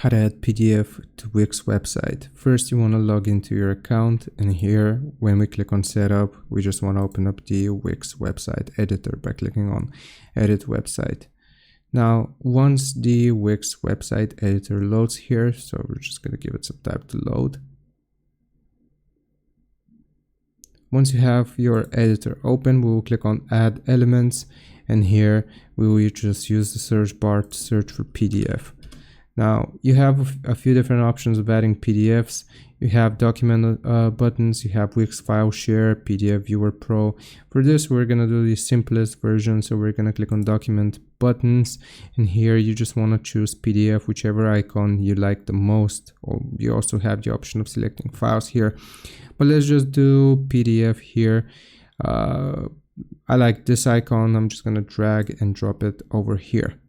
how to add PDF to Wix website. First, you want to log into your account, and here when we click on setup, we just want to open up the Wix website editor by clicking on edit website. Now, once the Wix website editor loads here, so we're just going to give it some time to load. Once you have your editor open, we will click on add elements, and here we will just use the search bar to search for PDF. Now, you have a few different options of adding PDFs. You have document buttons, you have Wix File Share, PDF Viewer Pro. For this, we're going to do the simplest version, so we're going to click on document buttons, and here you just want to choose PDF, whichever icon you like the most, or you also have the option of selecting files here. But let's just do PDF here. I like this icon. I'm just going to drag and drop it over here.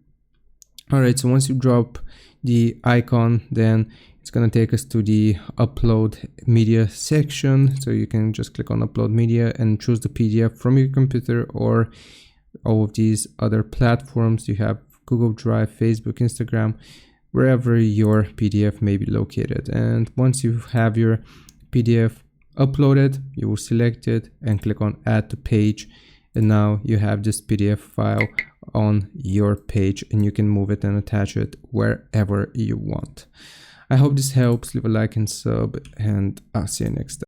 Alright, so once you drop the icon, then it's going to take us to the upload media section. So you can just click on upload media and choose the PDF from your computer or all of these other platforms. You have Google Drive, Facebook, Instagram, wherever your PDF may be located. And once you have your PDF uploaded, you will select it and click on add to page. And now you have this PDF file on your page, and you can move it and attach it wherever you want. I hope this helps. Leave a like and sub, and I'll see you next time.